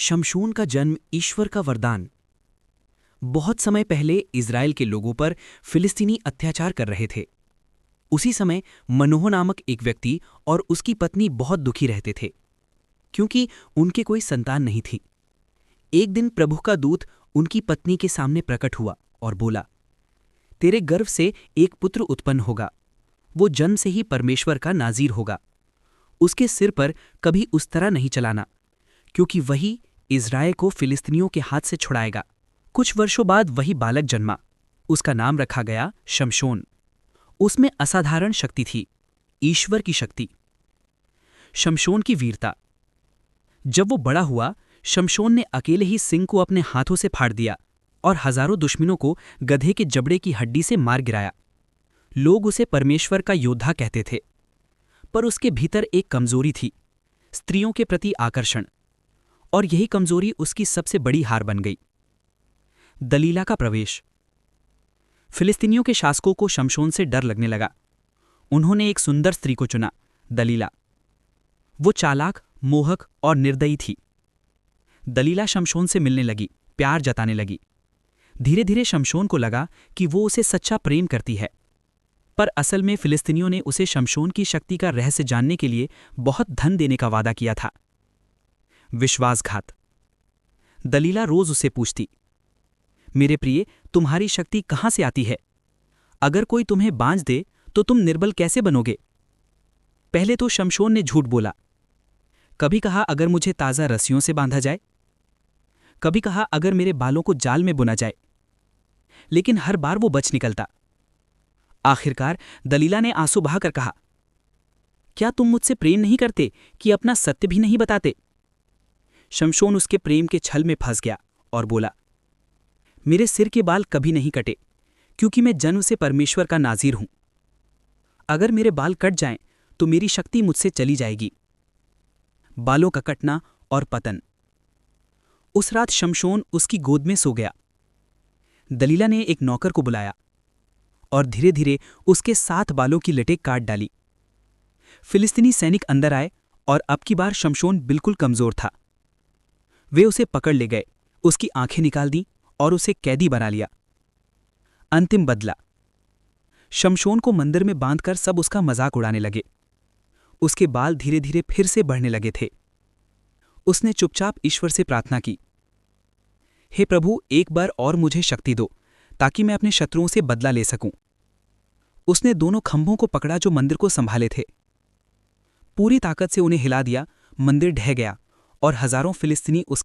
शमशून का जन्म ईश्वर का वरदान। बहुत समय पहले इज़राइल के लोगों पर फिलिस्तीनी अत्याचार कर रहे थे। उसी समय मनोह नामक एक व्यक्ति और उसकी पत्नी बहुत दुखी रहते थे, क्योंकि उनके कोई संतान नहीं थी। एक दिन प्रभु का दूत उनकी पत्नी के सामने प्रकट हुआ और बोला, तेरे गर्भ से एक पुत्र उत्पन्न होगा। वो जन्म से ही परमेश्वर का नाज़ीर होगा। उसके सिर पर कभी उस तरह नहीं चलाना, क्योंकि वही इज़राइल को फिलिस्तीनियों के हाथ से छुड़ाएगा। कुछ वर्षों बाद वही बालक जन्मा। उसका नाम रखा गया शमशोन। उसमें असाधारण शक्ति थी, ईश्वर की शक्ति। शमशोन की वीरता। जब वो बड़ा हुआ, शमशोन ने अकेले ही सिंह को अपने हाथों से फाड़ दिया और हजारों दुश्मनों को गधे के जबड़े की हड्डी से मार गिराया। लोग उसे परमेश्वर का योद्धा कहते थे, पर उसके भीतर एक कमजोरी थी, स्त्रियों के प्रति आकर्षण, और यही कमजोरी उसकी सबसे बड़ी हार बन गई। दलीला का प्रवेश। फिलिस्तीनियों के शासकों को शमशोन से डर लगने लगा। उन्होंने एक सुंदर स्त्री को चुना, दलीला। वो चालाक, मोहक और निर्दयी थी। दलीला शमशोन से मिलने लगी, प्यार जताने लगी। धीरे धीरे शमशोन को लगा कि वो उसे सच्चा प्रेम करती है, पर असल में फिलिस्तीनियों ने उसे शमशोन की शक्ति का रहस्य जानने के लिए बहुत धन देने का वादा किया था। विश्वासघात। दलीला रोज उसे पूछती, मेरे प्रिय, तुम्हारी शक्ति कहाँ से आती है? अगर कोई तुम्हें बांझ दे तो तुम निर्बल कैसे बनोगे? पहले तो शमशोन ने झूठ बोला। कभी कहा अगर मुझे ताज़ा रस्सियों से बांधा जाए, कभी कहा अगर मेरे बालों को जाल में बुना जाए, लेकिन हर बार वो बच निकलता। आखिरकार दलीला ने आंसू बहाकर कहा, क्या तुम मुझसे प्रेम नहीं करते कि अपना सत्य भी नहीं बताते? शमशोन उसके प्रेम के छल में फंस गया और बोला, मेरे सिर के बाल कभी नहीं कटे, क्योंकि मैं जन्म से परमेश्वर का नाज़ीर हूं। अगर मेरे बाल कट जाएं तो मेरी शक्ति मुझसे चली जाएगी। बालों का कटना और पतन। उस रात शमशोन उसकी गोद में सो गया। दलीला ने एक नौकर को बुलाया और धीरे धीरे उसके 7 बालों की लटें काट डाली। फिलिस्तीनी सैनिक अंदर आए और अब की बार शमशोन बिल्कुल कमजोर था। वे उसे पकड़ ले गए, उसकी आंखें निकाल दी और उसे कैदी बना लिया। अंतिम बदला। शमशोन को मंदिर में बांधकर सब उसका मजाक उड़ाने लगे। उसके बाल धीरे धीरे फिर से बढ़ने लगे थे। उसने चुपचाप ईश्वर से प्रार्थना की, हे प्रभु, एक बार और मुझे शक्ति दो ताकि मैं अपने शत्रुओं से बदला ले सकूं। उसने दोनों खंभों को पकड़ा जो मंदिर को संभाले थे। पूरी ताकत से उन्हें हिला दिया। मंदिर ढह गया और हजारों फिलिस्तीनी उस